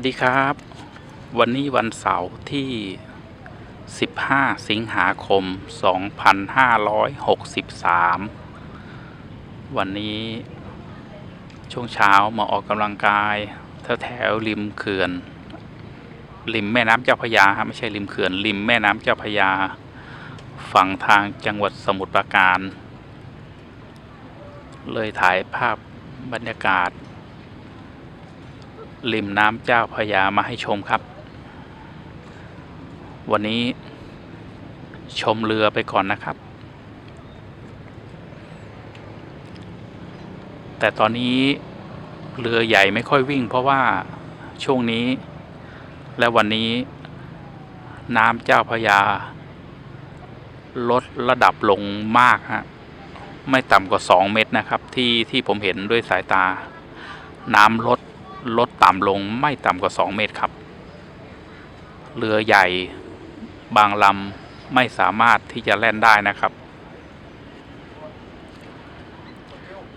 สวัสดีครับวันนี้วันเสาร์ที่15สิงหาคม2563วันนี้ช่วงเช้ามาออกกำลังกายแถวริมเขื่อนริมแม่น้ำเจ้าพระยาครับไม่ใช่ริมเขื่อนริมแม่น้ำเจ้าพระยาฝั่งทางจังหวัดสมุทรปราการเลยถ่ายภาพบรรยากาศริมน้ำเจ้าพระยามาให้ชมครับวันนี้ชมเรือไปก่อนนะครับแต่ตอนนี้เรือใหญ่ไม่ค่อยวิ่งเพราะว่าช่วงนี้และวันนี้น้ำเจ้าพระยาลดระดับลงมากฮะไม่ต่ำกว่า2 เมตรนะครับที่ผมเห็นด้วยสายตาน้ำลดต่ำลงไม่ต่ำกว่า2 เมตรครับเรือใหญ่บางลำไม่สามารถที่จะแล่นได้นะครับ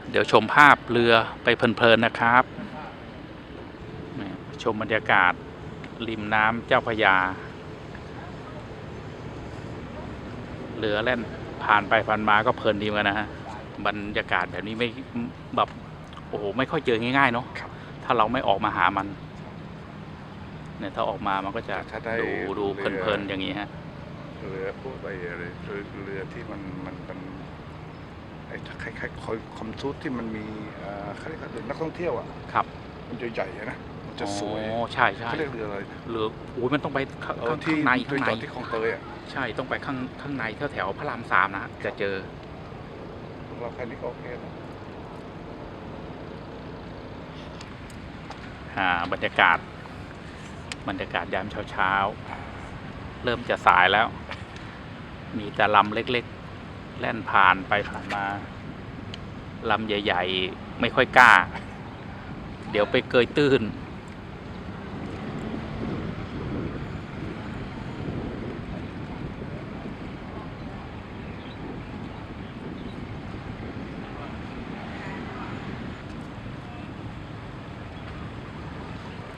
เดี๋ยวชมภาพเรือไปเพลินๆนะครับชมบรรยากาศริมน้ำเจ้าพระยาเรือแล่นผ่านไปผ่านมาก็เพลินดีเหมือนกันนะฮะบรรยากาศแบบนี้ไม่แบบโอ้โหไม่ค่อยเจอง่ายๆเนาะถ้าเราไม่ออกมาหามันเนี่ยถ้าออกมามันก็จะดูเพลินๆอย่างนี้ฮะเรือพวกเรือที่มันเป็นไอ้คล้ายๆคอมซูทที่มันมีเขาเรียกเรือนักท่องเที่ยวอ่ะครับมันจะใหญ่นะมันจะสวยใช่เขาเรียกเรืออะไรเรือโอ้ยมันต้องไปข้างในที่คลองเตยอ่ะใช่ต้องไปข้างในแถวพระราม3นะจะเจอเราแค่นี้ก็โอเคแล้วบรรยากาศยามเช้าเริ่มจะสายแล้วมีแต่ลำเล็กๆแล่นผ่านไปผ่านมาลำใหญ่ๆไม่ค่อยกล้าเดี๋ยวไปเกยตื้น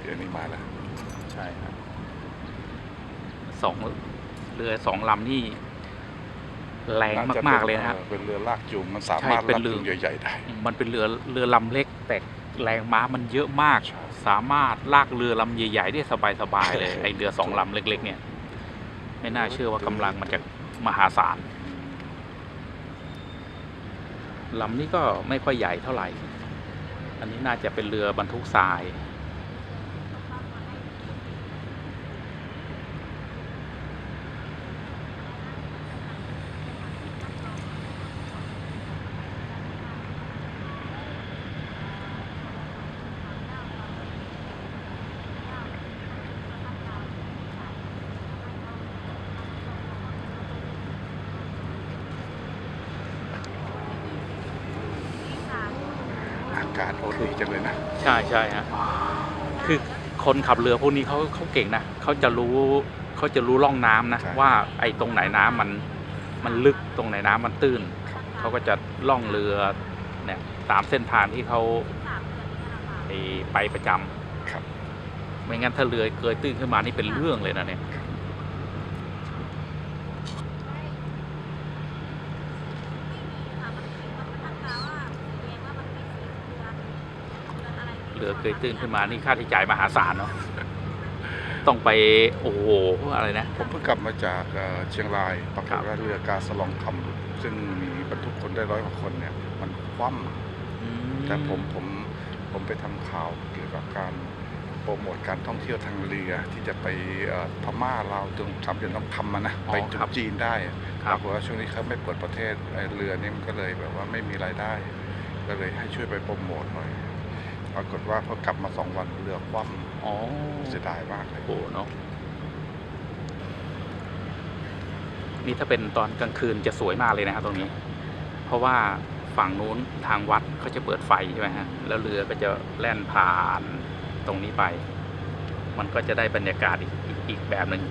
เดี๋ยวนี้มาแล้วใช่ครับเรือ2 ลำนี่แรงมากๆเลยนะครับเป็นเรือลากจูงมันสามารถลากจูงใหญ่ๆได้มันเป็นเรือลำเล็กแต่แรงม้ามันเยอะมากสามารถลากเรือลำใหญ่ๆได้สบายๆเลยไอเรือ2 ลำเล็กๆเนี่ยไม่น่าเชื่อว่ากำลังมันจะมหาศาลลำนี้ก็ไม่ค่อยใหญ่เท่าไหร่อันนี้น่าจะเป็นเรือบรรทุกทรายอากาศโอ้ดีจังเลยนะใช่ฮะคือคนขับเรือพวกนี้เขาเก่งนะเขาจะรู้ร่องน้ำนะว่าไอ้ตรงไหนน้ำมันลึกตรงไหนน้ำมันตื้นเขาก็จะล่องเรือเนี่ยตามเส้นทางที่เขาไปประจำครับไม่งั้นถ้าเรือเกยตื้นขึ้นมานี่เป็นเรื่องเลยนะเนี่ยเรือเกยตื้นขึ้นมานี่ค่าใช้จ่ายมหาศาลเนาะต้องไปโอ้โหอะไรนะผมเพิ่งกลับมาจากเชียงรายปรากฏว่าเรือกาสลองคำซึ่งมีบรรทุกคนได้100 กว่าคนเนี่ยมันคว่ำแต่ผมไปทำข่าวเกี่ยวกับการโปรโมทการท่องเที่ยวทางเรือที่จะไปพม่าลาวจนจำเป็นต้องทำมันนะไปถึงจีนได้ปรากฏว่าช่วงนี้เขาไม่เปิดประเทศเรือนี่มันก็เลยแบบว่าไม่มีรายได้ก็เลยให้ช่วยไปโปรโมทหน่อยปรากฏว่าพอกลับมา2 วันเรือคว่ำเสียดายมากเลยโอ้เนาะนี่ถ้าเป็นตอนกลางคืนจะสวยมากเลยนะครับตรงนี้เพราะว่าฝั่งนู้นทางวัดเขาจะเปิดไฟใช่ไหมฮะแล้วเรือก็จะแล่นผ่านตรงนี้ไปมันก็จะได้บรรยากาศอีกแบบหนึ่ง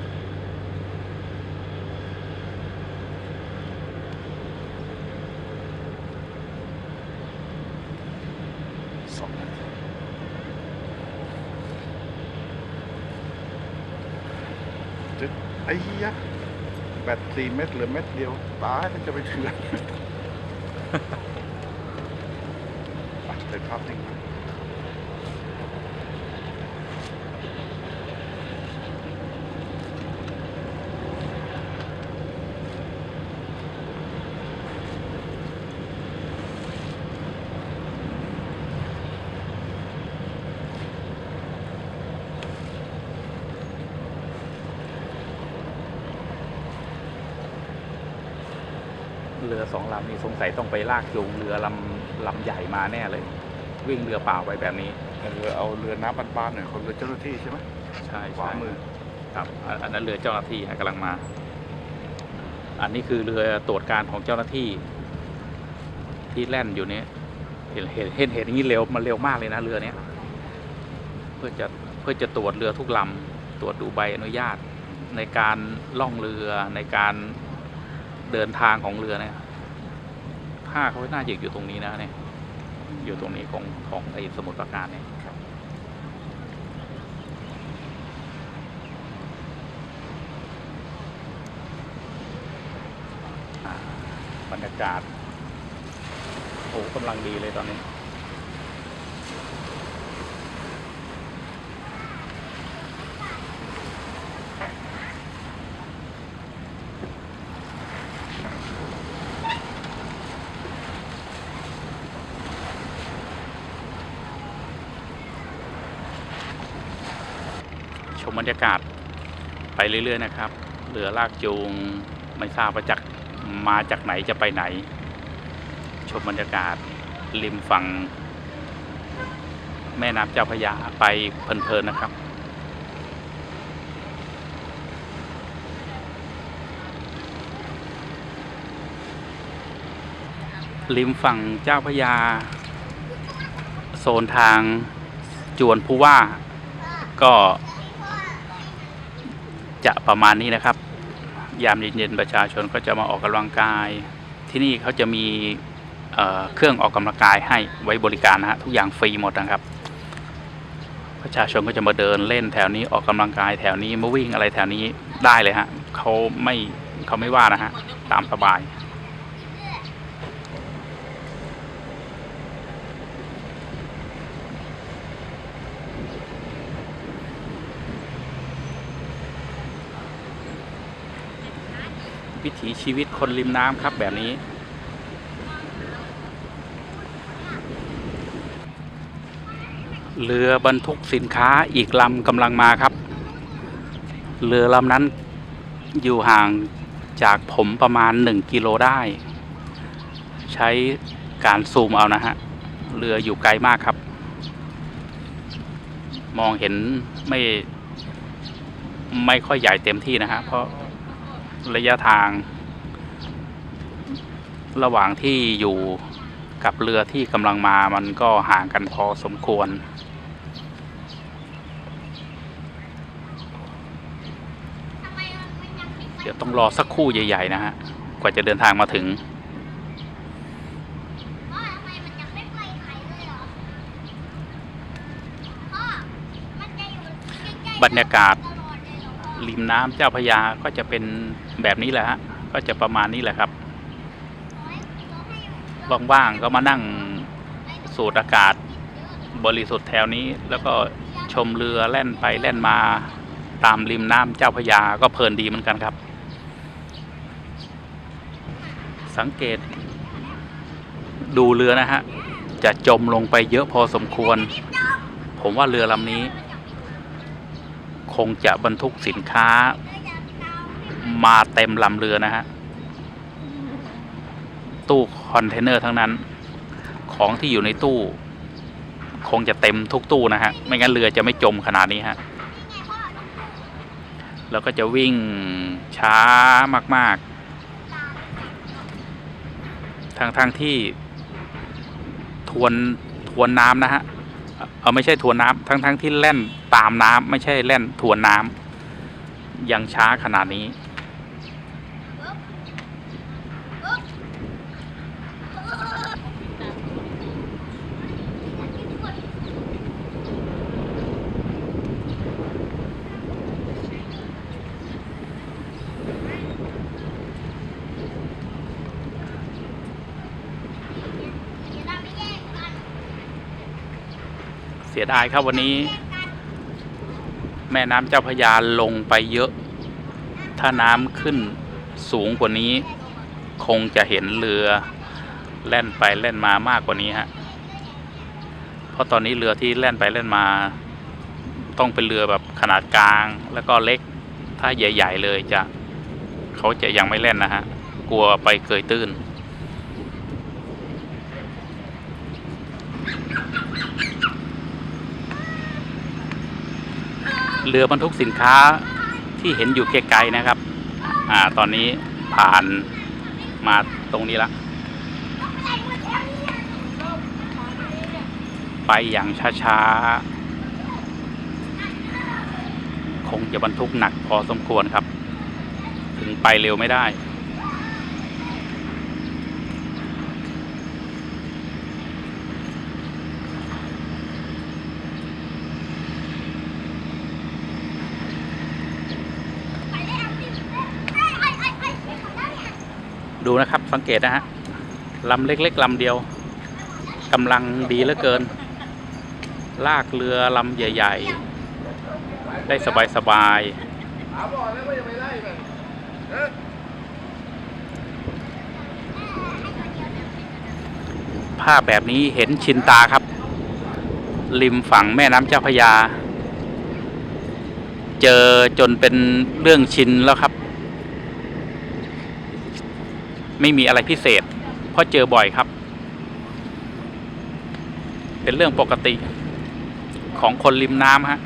จะไอ้เหี้ยแบต4 เม็ดเหลือเม็ดเดียวตายมันจะไปเถื่อนเป็นภาพนิ่งเรือ2 ลำนี่สงสัยต้องไปลากจูงเรือลำใหญ่มาแน่เลย วิ่งเรือเปล่าไปแบบนี้ เอาเรือน้ำบ้านๆหน่อยคนเรือเจ้าหน้าที่ใช่ไหม ใช่ ขวา ใช่ มือ ครับอันนั้นเรือเจ้าหน้าที่กำลังมา อันนี้คือเรือตรวจการของเจ้าหน้าที่ที่แล่นอยู่นี้เห็นอย่างนี้เร็วมันเร็วมากเลยนะเรือเนี้ยเพื่อจะตรวจเรือทุกลำตรวจดูใบอนุญาตในการล่องเรือในการเดินทางของเรือเนี่ยท่าเขาน่าจะอยู่ตรงนี้นะเนี่ยอยู่ตรงนี้ของไอ้สมุทรปราการเนี่ยบรรยากาศโอ้กำลังดีเลยตอนนี้ชมบรรยากาศไปเรื่อยๆนะครับเรือลากจูงไม่ทราบว่ามาจากไหนจะไปไหนชมบรรยากาศริมฝั่งแม่น้ำเจ้าพระยาไปเพลินๆนะครับริมฝั่งเจ้าพระยาโซนทางจวนผู้ว่าก็จะประมาณนี้นะครับยามเย็นๆประชาชนก็จะมาออกกำลังกายที่นี่เขาจะมีเครื่องออกกำลังกายให้ไว้บริการนะฮะทุกอย่างฟรีหมดนะครับประชาชนก็จะมาเดินเล่นแถวนี้ออกกำลังกายแถวนี้มาวิ่งอะไรแถวนี้ได้เลยฮะเขาไม่ว่านะฮะตามสบายวิถีชีวิตคนริมน้ำครับแบบนี้เรือบรรทุกสินค้าอีกลำกำลังมาครับเรือลำนั้นอยู่ห่างจากผมประมาณ1 กิโลได้ใช้การซูมเอานะฮะเรืออยู่ไกลมากครับมองเห็นไม่ค่อยใหญ่เต็มที่นะฮะเพราะระยะทางระหว่างที่อยู่กับเรือที่กำลังมามันก็ห่างกันพอสมควรเดี๋ยวต้องรอสักครู่ใหญ่ๆนะฮะกว่าจะเดินทางมาถึงบรรยากาศริมน้ำเจ้าพระยาก็จะเป็นแบบนี้แหละฮะก็จะประมาณนี้แหละครับว่างๆก็มานั่งสูดอากาศบริสุทธิ์แถวนี้แล้วก็ชมเรือแล่นไปแล่นมาตามริมน้ำเจ้าพระยาก็เพลินดีเหมือนกันครับสังเกตดูเรือนะฮะจะจมลงไปเยอะพอสมควรผมว่าเรือลำนี้คงจะบรรทุกสินค้ามาเต็มลำเรือนะฮะตู้คอนเทนเนอร์ทั้งนั้นของที่อยู่ในตู้คงจะเต็มทุกตู้นะฮะไม่งั้นเรือจะไม่จมขนาดนี้ฮะแล้วก็จะวิ่งช้ามากๆทั้งที่ทวนน้ำนะฮะไม่ใช่ทวนน้ำทั้งที่แล่นตามน้ำไม่ใช่แล่นทวนน้ำยังช้าขนาดนี้ เสียดายครับวันนี้ แม่น้ำเจ้าพระยาลงไปเยอะ ถ้าน้ำขึ้นสูงกว่านี้ คงจะเห็นเรือแล่นไปแล่นมามากกว่านี้ฮะเพราะตอนนี้เรือที่แล่นไปแล่นมาต้องเป็นเรือแบบขนาดกลางแล้วก็เล็ก ถ้าใหญ่ๆเลยเขาจะยังไม่เล่นนะฮะกลัวไปเกยตื้นเรือบรรทุกสินค้าที่เห็นอยู่ไกลๆนะครับตอนนี้ผ่านมาตรงนี้ละไปอย่างช้าๆคงจะบรรทุกหนักพอสมควรครับถึงไปเร็วไม่ได้ดูนะครับสังเกตนะฮะลำเล็กๆลำเดียวกำลังดีเหลือเกินลากเรือลำใหญ่ๆได้สบายๆภาพแบบนี้เห็นชินตาครับริมฝั่งแม่น้ำเจ้าพระยาเจอจนเป็นเรื่องชินแล้วครับไม่มีอะไรพิเศษเพราะเจอบ่อยครับเป็นเรื่องปกติของคนริมน้ำฮะ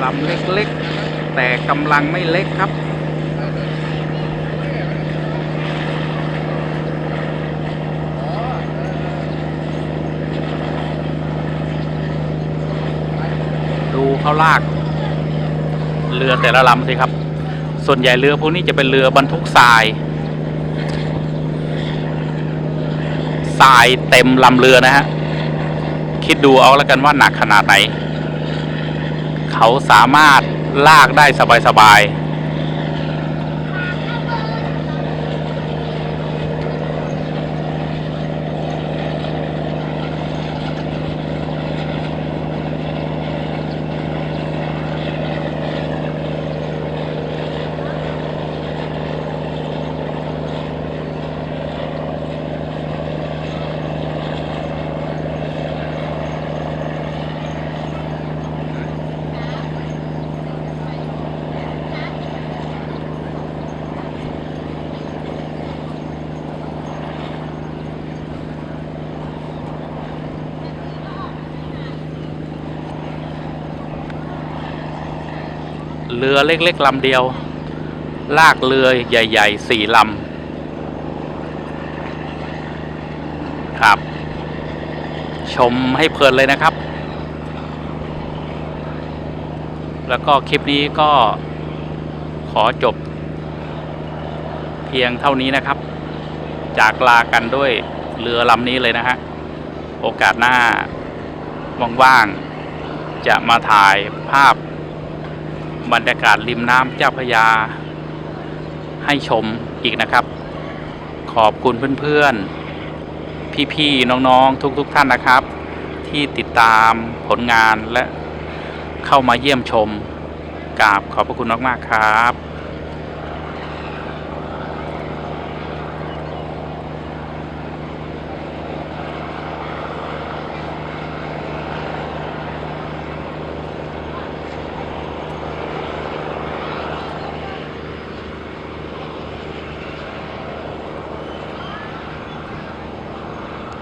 ลำเล็กๆแต่กำลังไม่เล็กครับดูเขาลากเรือแต่ละลำสิครับส่วนใหญ่เรือพวกนี้จะเป็นเรือบรรทุกทรายเต็มลำเรือนะฮะคิดดูเอาแล้วกันว่าหนักขนาดไหนเขาสามารถลากได้สบายเรือเล็กๆลำเดียวลากเรือใหญ่ๆ4 ลำครับชมให้เพลินเลยนะครับแล้วก็คลิปนี้ก็ขอจบเพียงเท่านี้นะครับจากลากันด้วยเรือลำนี้เลยนะฮะโอกาสหน้าว่างๆจะมาถ่ายภาพบรรยากาศริมน้ำเจ้าพระยาให้ชมอีกนะครับขอบคุณเพื่อนๆพี่ๆน้องๆทุกท่านนะครับที่ติดตามผลงานและเข้ามาเยี่ยมชมกราบขอบพระคุณมากๆครับ